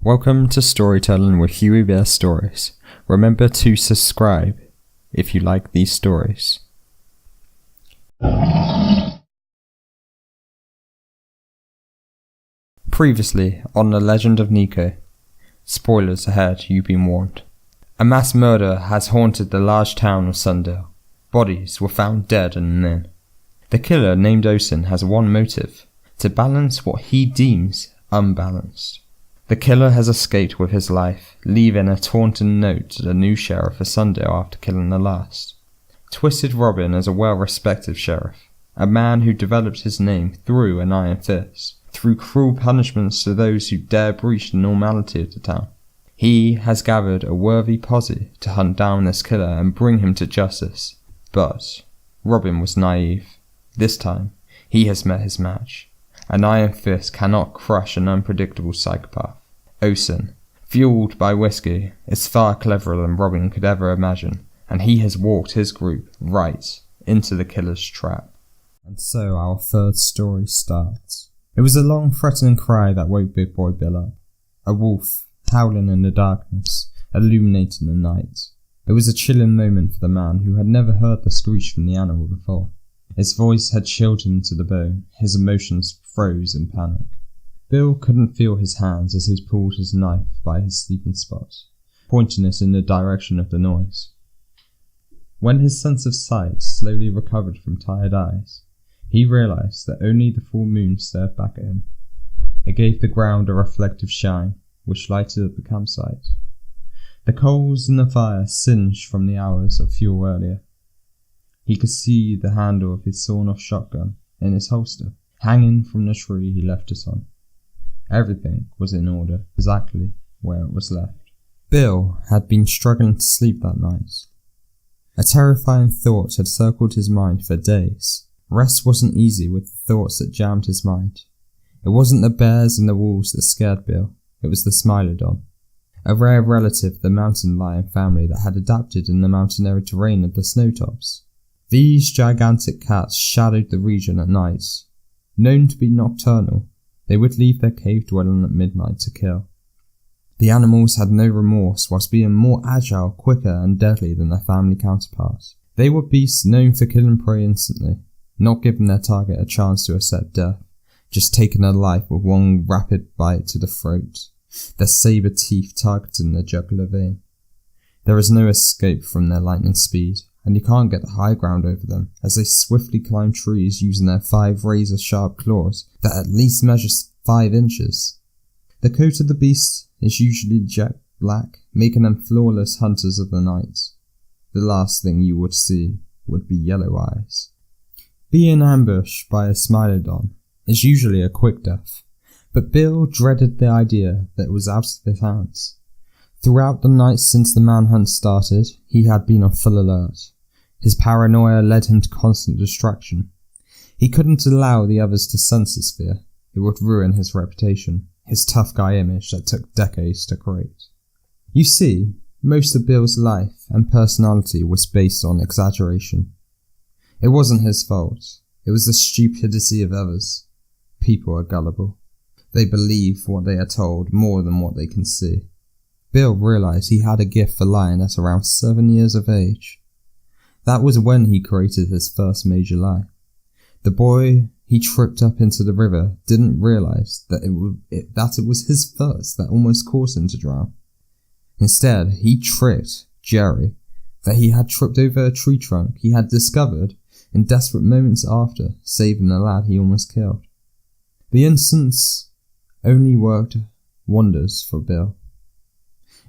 Welcome to Storytelling with HuweyBear Stories. Remember to subscribe if you like these stories. Previously on The Legend of Nico. Spoilers ahead, you've been warned. A mass murder has haunted the large town of Sundale. Bodies were found dead in an inn. The killer, named Ocin, has one motive: to balance what he deems unbalanced. The killer has escaped with his life, leaving a taunting note to the new sheriff of Sundale after killing the last. Twisted Robyn is a well-respected sheriff, a man who developed his name through an iron fist, through cruel punishments to those who dare breach the normality of the town. He has gathered a worthy posse to hunt down this killer and bring him to justice. But Robyn was naive. This time, he has met his match. An iron fist cannot crush an unpredictable psychopath. Ocin, fueled by whiskey, is far cleverer than Robyn could ever imagine, and he has walked his group right into the killer's trap. And so our third story starts. It was a long threatening cry that woke Big Boy Bill up. A wolf, howling in the darkness, illuminating the night. It was a chilling moment for the man who had never heard the screech from the animal before. Its voice had chilled him to the bone. His emotions froze in panic. Bill couldn't feel his hands as he pulled his knife by his sleeping spot, pointing it in the direction of the noise. When his sense of sight slowly recovered from tired eyes, he realized that only the full moon stared back at him. It gave the ground a reflective shine, which lighted up the campsite. The coals in the fire singed from the hours of fuel earlier. He could see the handle of his sawn-off shotgun in its holster, hanging from the tree he left it on. Everything was in order, exactly where it was left. Bill had been struggling to sleep that night. A terrifying thought had circled his mind for days. Rest wasn't easy with the thoughts that jammed his mind. It wasn't the bears and the wolves that scared Bill, it was the Smilodon, a rare relative of the mountain lion family that had adapted in the mountaineer terrain of the snowtops. These gigantic cats shadowed the region at night. Known to be nocturnal, they would leave their cave dwelling at midnight to kill. The animals had no remorse whilst being more agile, quicker and deadly than their family counterparts. They were beasts known for killing prey instantly, not giving their target a chance to accept death, just taking a life with one rapid bite to the throat, their saber teeth targeting the jugular vein. There is no escape from their lightning speed, and you can't get the high ground over them, as they swiftly climb trees using their 5 razor-sharp claws that at least measure 5 inches. The coat of the beast is usually jet black, making them flawless hunters of the night. The last thing you would see would be yellow eyes. Being ambushed by a Smilodon is usually a quick death, but Bill dreaded the idea that it was out of his hands. Throughout the night since the manhunt started, he had been on full alert. His paranoia led him to constant distraction. He couldn't allow the others to sense his fear. It would ruin his reputation, his tough guy image that took decades to create. You see, most of Bill's life and personality was based on exaggeration. It wasn't his fault. It was the stupidity of others. People are gullible. They believe what they are told more than what they can see. Bill realized he had a gift for lying at around 7 years of age. That was when he created his first major lie. The boy he tripped up into the river didn't realize that it was his first that almost caused him to drown. Instead, he tricked Jerry that he had tripped over a tree trunk he had discovered in desperate moments after saving the lad he almost killed. The instance only worked wonders for Bill.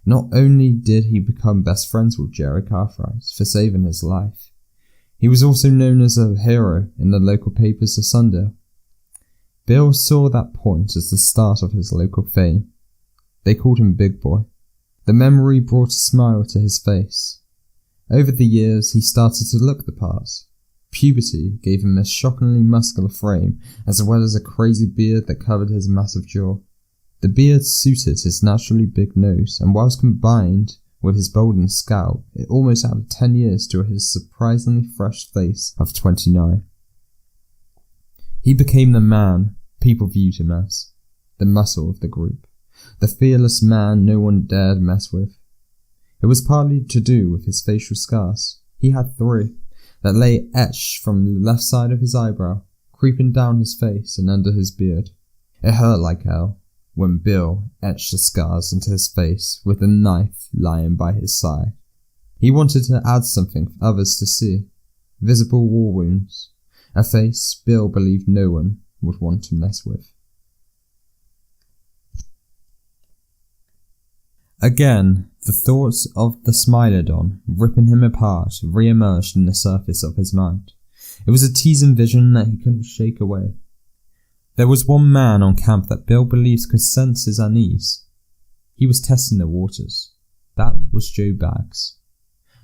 Not only did he become best friends with Jerry Cartwright for saving his life, he was also known as a hero in the local papers of Sundale. Bill saw that point as the start of his local fame. They called him Big Boy. The memory brought a smile to his face. Over the years, he started to look the part. Puberty gave him a shockingly muscular frame, as well as a crazy beard that covered his massive jaw. The beard suited his naturally big nose, and whilst combined with his golden scalp, it almost added 10 years to his surprisingly fresh face of 29. He became the man people viewed him as, the muscle of the group, the fearless man no one dared mess with. It was partly to do with his facial scars. He had 3, that lay etched from the left side of his eyebrow, creeping down his face and under his beard. It hurt like hell when Bill etched the scars into his face with a knife lying by his side. He wanted to add something for others to see. Visible war wounds. A face Bill believed no one would want to mess with. Again, the thoughts of the Smilodon ripping him apart re-emerged in the surface of his mind. It was a teasing vision that he couldn't shake away. There was one man on camp that Bill believes could sense his unease. He was testing the waters. That was Joe Baggs.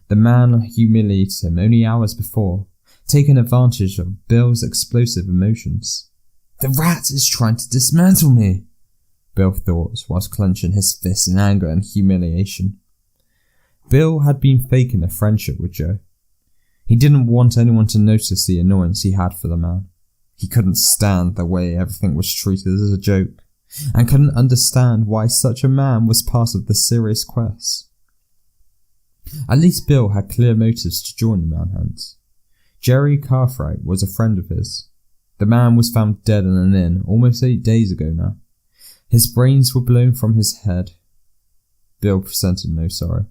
The man humiliated him only hours before, taking advantage of Bill's explosive emotions. "The rat is trying to dismantle me," Bill thought whilst clenching his fists in anger and humiliation. Bill had been faking a friendship with Joe. He didn't want anyone to notice the annoyance he had for the man. He couldn't stand the way everything was treated as a joke, and couldn't understand why such a man was part of the serious quest. At least Bill had clear motives to join the manhunt. Jerry Cartwright was a friend of his. The man was found dead in an inn almost 8 days ago now. His brains were blown from his head. Bill presented no sorrow,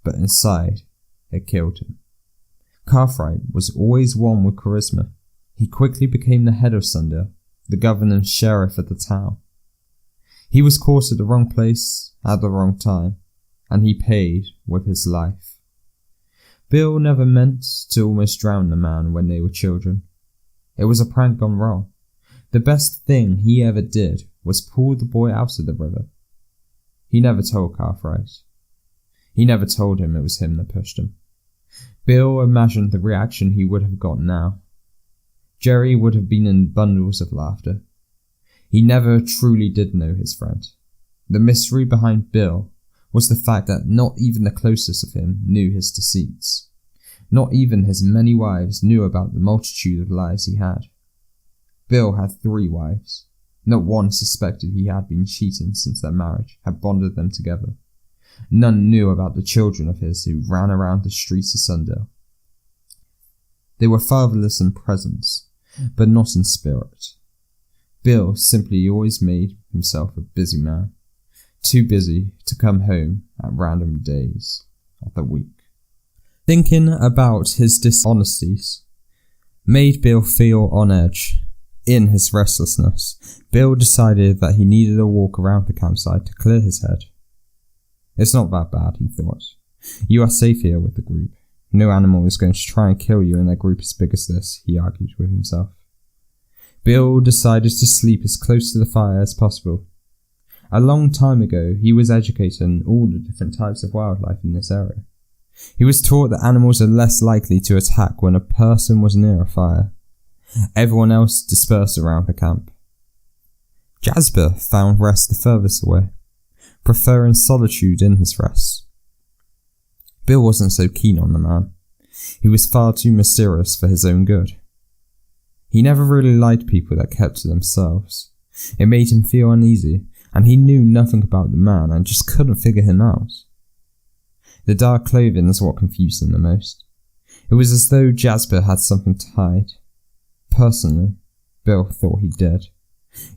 but inside, it killed him. Cartwright was always one with charisma. He quickly became the head of Sundale, the governing sheriff of the town. He was caught at the wrong place at the wrong time, and he paid with his life. Bill never meant to almost drown the man when they were children. It was a prank gone wrong. The best thing he ever did was pull the boy out of the river. He never told Cartwright. He never told him it was him that pushed him. Bill imagined the reaction he would have got now. Jerry would have been in bundles of laughter. He never truly did know his friend. The mystery behind Bill was the fact that not even the closest of him knew his deceits. Not even his many wives knew about the multitude of lies he had. Bill had 3 wives. Not one suspected he had been cheating since their marriage had bonded them together. None knew about the children of his who ran around the streets of Sundale. They were fatherless in presence, but not in spirit. Bill simply always made himself a busy man, too busy to come home at random days of the week. Thinking about his dishonesties made Bill feel on edge. In his restlessness, Bill decided that he needed a walk around the campsite to clear his head. It's not that bad, he thought. You are safe here with the group. No animal is going to try and kill you in a group as big as this, he argued with himself. Bill decided to sleep as close to the fire as possible. A long time ago, he was educated on all the different types of wildlife in this area. He was taught that animals are less likely to attack when a person was near a fire. Everyone else dispersed around the camp. Jasper found rest the furthest away, preferring solitude in his rest. Bill wasn't so keen on the man. He was far too mysterious for his own good. He never really liked people that kept to themselves. It made him feel uneasy, and he knew nothing about the man and just couldn't figure him out. The dark clothing is what confused him the most. It was as though Jasper had something to hide. Personally, Bill thought he did.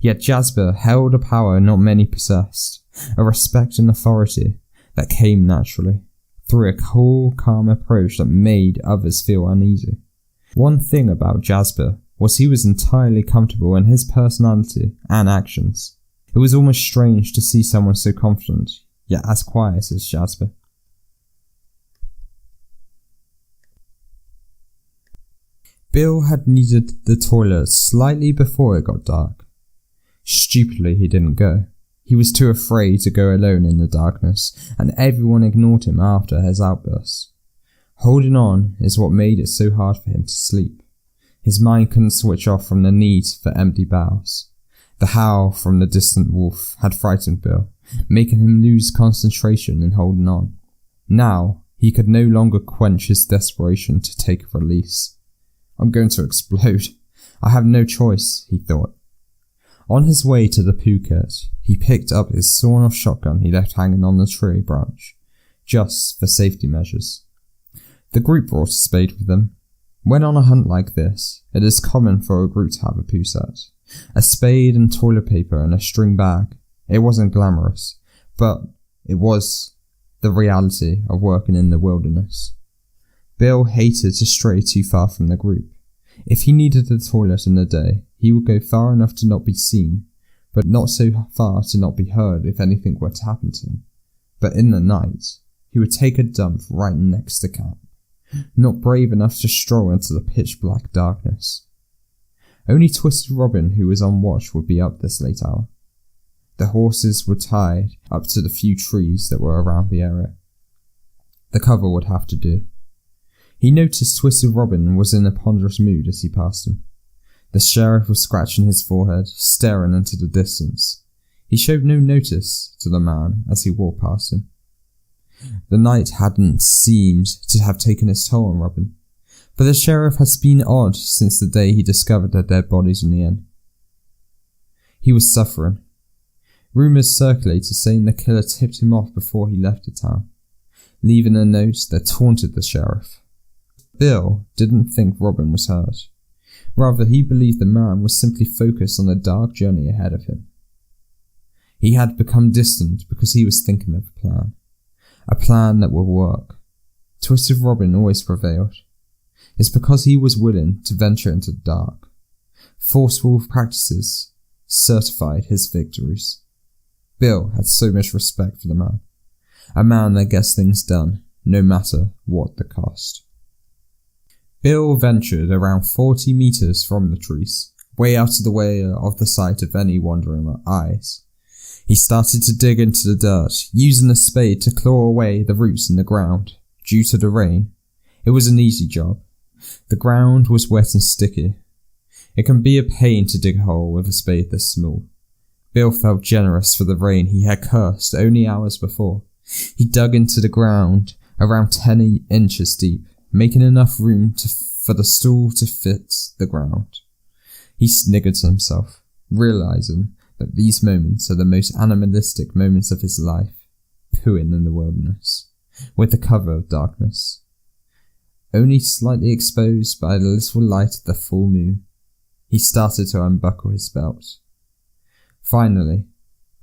Yet Jasper held a power not many possessed, a respect and authority that came naturally, through a cool, calm approach that made others feel uneasy. One thing about Jasper was he was entirely comfortable in his personality and actions. It was almost strange to see someone so confident, yet as quiet as Jasper. Bill had needed the toilet slightly before it got dark. Stupidly, he didn't go. He was too afraid to go alone in the darkness, and everyone ignored him after his outbursts. Holding on is what made it so hard for him to sleep. His mind couldn't switch off from the need for empty bowels. The howl from the distant wolf had frightened Bill, making him lose concentration in holding on. Now, he could no longer quench his desperation to take a release. I'm going to explode. I have no choice, he thought. On his way to the Phuket, he picked up his sawn-off shotgun he left hanging on the tree branch, just for safety measures. The group brought a spade with them. When on a hunt like this, it is common for a group to have a Phuket, a spade and toilet paper and a string bag. It wasn't glamorous, but it was the reality of working in the wilderness. Bill hated to stray too far from the group. If he needed a toilet in the day, he would go far enough to not be seen, but not so far to not be heard if anything were to happen to him. But in the night, he would take a dump right next to camp, not brave enough to stroll into the pitch-black darkness. Only Twisted Robyn, who was on watch, would be up this late hour. The horses were tied up to the few trees that were around the area. The cover would have to do. He noticed Twisted Robyn was in a ponderous mood as he passed him. The sheriff was scratching his forehead, staring into the distance. He showed no notice to the man as he walked past him. The night hadn't seemed to have taken its toll on Robyn, but the sheriff has been odd since the day he discovered their dead bodies in the inn. He was suffering. Rumours circulated saying the killer tipped him off before he left the town, leaving a note that taunted the sheriff. Bill didn't think Robyn was hurt. Rather, he believed the man was simply focused on the dark journey ahead of him. He had become distant because he was thinking of a plan that would work. Twisted Robyn always prevailed. It's because he was willing to venture into the dark. Forceful practices certified his victories. Bill had so much respect for the man. A man that gets things done, no matter what the cost. Bill ventured around 40 meters from the trees, way out of the way of the sight of any wandering eyes. He started to dig into the dirt, using a spade to claw away the roots in the ground. Due to the rain, it was an easy job. The ground was wet and sticky. It can be a pain to dig a hole with a spade this small. Bill felt generous for the rain he had cursed only hours before. He dug into the ground around 10 inches deep, making enough room for the stool to fit the ground. He sniggered to himself, realizing that these moments are the most animalistic moments of his life, pooing in the wilderness, with the cover of darkness, only slightly exposed by the little light of the full moon. He started to unbuckle his belt. Finally,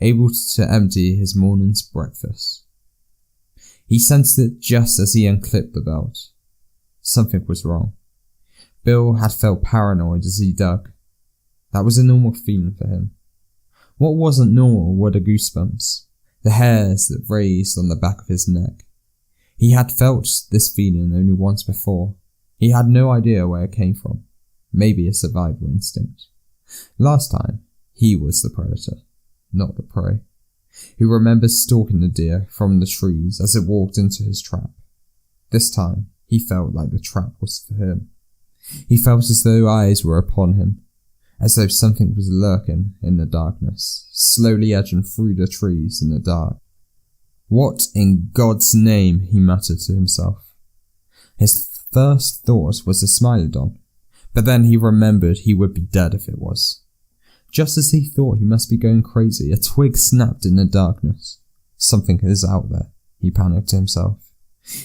able to empty his morning's breakfast. He sensed it just as he unclipped the belt. Something was wrong. Bill had felt paranoid as he dug. That was a normal feeling for him. What wasn't normal were the goosebumps, the hairs that raised on the back of his neck. He had felt this feeling only once before. He had no idea where it came from. Maybe a survival instinct. Last time, he was the predator, not the prey. He remembered stalking the deer from the trees as it walked into his trap. This time, he felt like the trap was for him. He felt as though eyes were upon him, as though something was lurking in the darkness, slowly edging through the trees in the dark. What in God's name, he muttered to himself. His first thought was a Smilodon, but then he remembered he would be dead if it was. Just as he thought he must be going crazy, a twig snapped in the darkness. Something is out there, he panicked to himself.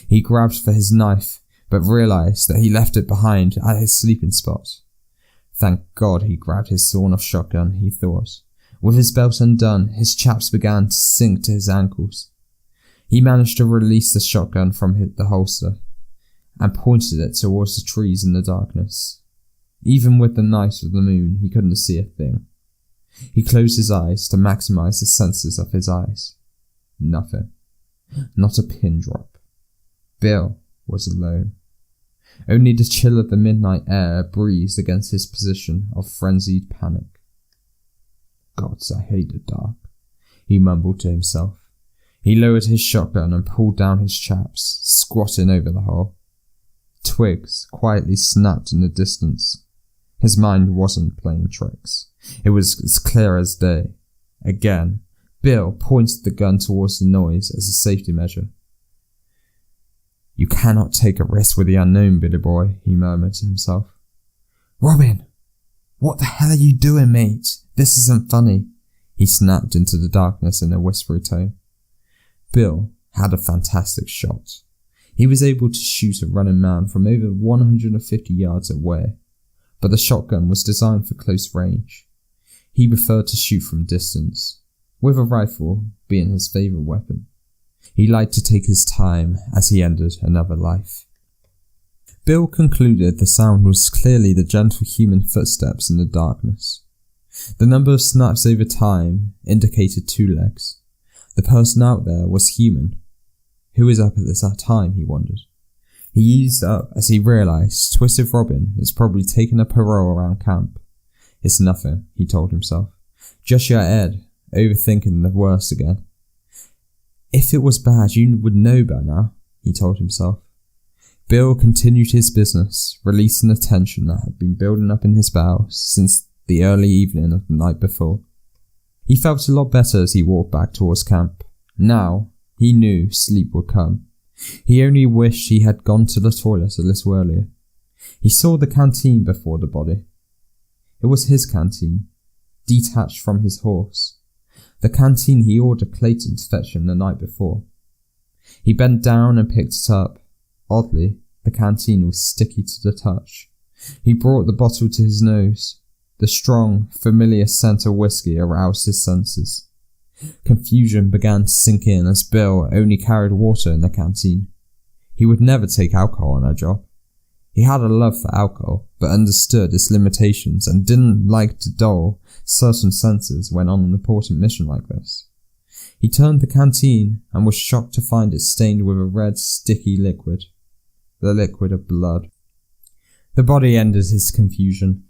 He grabbed for his knife, but realized that he left it behind at his sleeping spot. Thank God he grabbed his sawn-off shotgun, he thought. With his belt undone, his chaps began to sink to his ankles. He managed to release the shotgun from the holster and pointed it towards the trees in the darkness. Even with the night of the moon, he couldn't see a thing. He closed his eyes to maximize the senses of his eyes. Nothing. Not a pin drop. Bill was alone. Only the chill of the midnight air breezed against his position of frenzied panic. Gods, I hate the dark, he mumbled to himself. He lowered his shotgun and pulled down his chaps, squatting over the hole. Twigs quietly snapped in the distance. His mind wasn't playing tricks. It was as clear as day. Again, Bill pointed the gun towards the noise as a safety measure. You cannot take a risk with the unknown, Billy boy, he murmured to himself. Robyn! What the hell are you doing, mate? "This isn't funny," he snapped into the darkness in a whispery tone. Bill had a fantastic shot. He was able to shoot a running man from over 150 yards away, but the shotgun was designed for close range. He preferred to shoot from distance, with a rifle being his favourite weapon. He liked to take his time as he ended another life. Bill concluded the sound was clearly the gentle human footsteps in the darkness. The number of snaps over time indicated 2 legs. The person out there was human. Who was up at this time, he wondered. He eased up as he realised Twisted Robyn has probably taken a parole around camp. It's nothing, he told himself. Just your head, overthinking the worst again. If it was bad, you would know by now, he told himself. Bill continued his business, releasing the tension that had been building up in his bowels since the early evening of the night before. He felt a lot better as he walked back towards camp. Now, he knew sleep would come. He only wished he had gone to the toilet a little earlier. He saw the canteen before the body. It was his canteen, detached from his horse. The canteen he ordered Clayton to fetch him the night before. He bent down and picked it up. Oddly, the canteen was sticky to the touch. He brought the bottle to his nose. The strong, familiar scent of whiskey aroused his senses. Confusion began to sink in as Bill only carried water in the canteen. He would never take alcohol on a job. He had a love for alcohol, but understood its limitations and didn't like to dull certain senses when on an important mission like this. He turned the canteen and was shocked to find it stained with a red, sticky liquid. The liquid of blood. The body ended his confusion.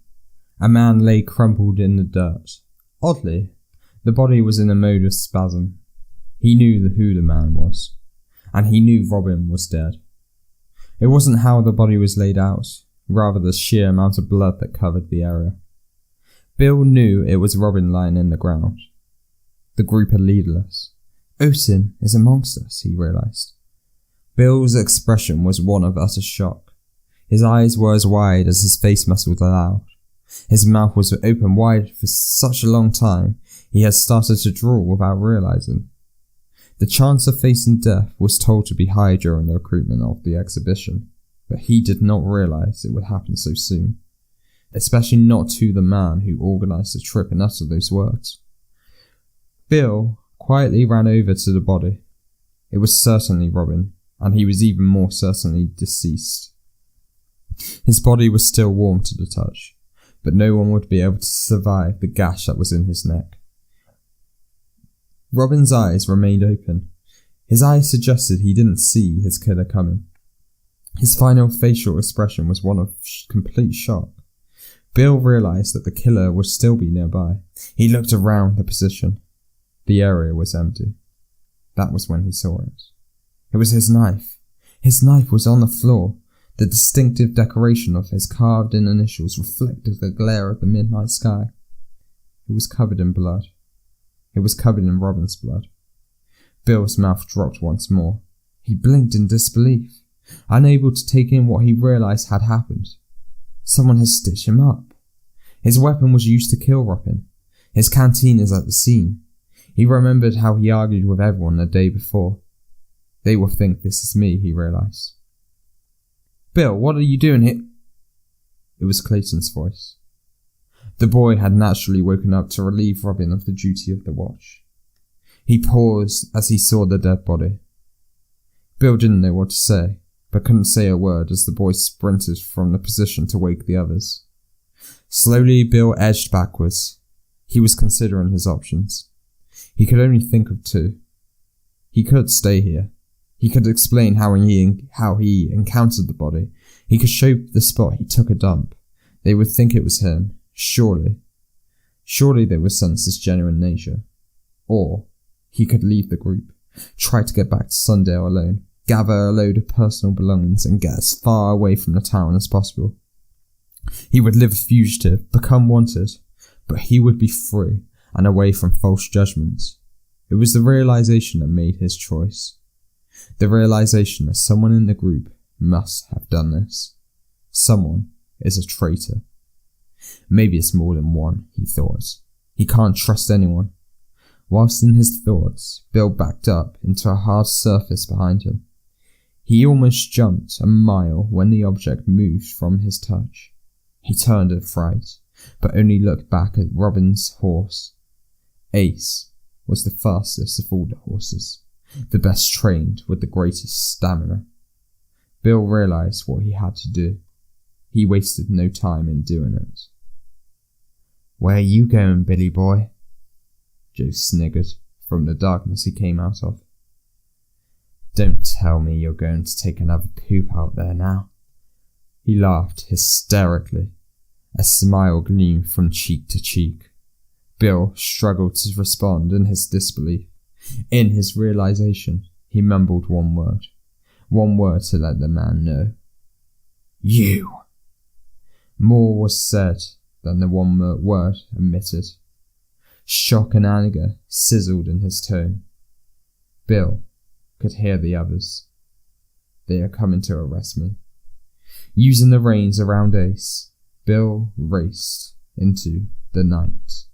A man lay crumpled in the dirt. Oddly, the body was in a mode of spasm. He knew who the man was, and he knew Robyn was dead. It wasn't how the body was laid out, rather the sheer amount of blood that covered the area. Bill knew it was Robyn lying in the ground. The group are leaderless. Ocin is amongst us, he realised. Bill's expression was one of utter shock. His eyes were as wide as his face muscles allowed. His mouth was open wide for such a long time, he had started to drool without realising. The chance of facing death was told to be high during the recruitment of the exhibition, but he did not realise it would happen so soon, especially not to the man who organised the trip and uttered those words. Bill quietly ran over to the body. It was certainly Robyn, and he was even more certainly deceased. His body was still warm to the touch, but no one would be able to survive the gash that was in his neck. Robyn's eyes remained open. His eyes suggested he didn't see his killer coming. His final facial expression was one of complete shock. Bill realised that the killer would still be nearby. He looked around the position. The area was empty. That was when he saw it. It was his knife. His knife was on the floor. The distinctive decoration of his carved-in initials reflected the glare of the midnight sky. It was covered in blood. It was covered in Robyn's blood. Bill's mouth dropped once more. He blinked in disbelief, unable to take in what he realised had happened. Someone had stitched him up. His weapon was used to kill Robyn. His canteen is at the scene. He remembered how he argued with everyone the day before. They will think this is me, he realised. "Bill, what are you doing here?" It was Clayton's voice. The boy had naturally woken up to relieve Robyn of the duty of the watch. He paused as he saw the dead body. Bill didn't know what to say, but couldn't say a word as the boy sprinted from the position to wake the others. Slowly, Bill edged backwards. He was considering his options. He could only think of 2. He could stay here. He could explain how he encountered the body. He could show the spot he took a dump. They would think it was him. Surely they would sense his genuine nature. Or he could leave the group, try to get back to Sundale alone, gather a load of personal belongings and get as far away from the town as possible. He would live a fugitive, become wanted, but he would be free and away from false judgments. It was the realisation that made his choice. The realisation that someone in the group must have done this. Someone is a traitor. Maybe it's more than one, he thought. He can't trust anyone. Whilst in his thoughts, Bill backed up into a hard surface behind him. He almost jumped a mile when the object moved from his touch. He turned in fright, but only looked back at Robyn's horse. Ace was the fastest of all the horses, the best trained with the greatest stamina. Bill realised what he had to do. He wasted no time in doing it. "Where are you going, Billy boy?" Joe sniggered from the darkness he came out of. "Don't tell me you're going to take another poop out there now." He laughed hysterically. A smile gleamed from cheek to cheek. Bill struggled to respond in his disbelief. In his realization, he mumbled one word to let the man know. "You!" More was said than the one word emitted. Shock and anger sizzled in his tone. Bill could hear the others. "They are coming to arrest me." Using the reins around Ace, Bill raced into the night.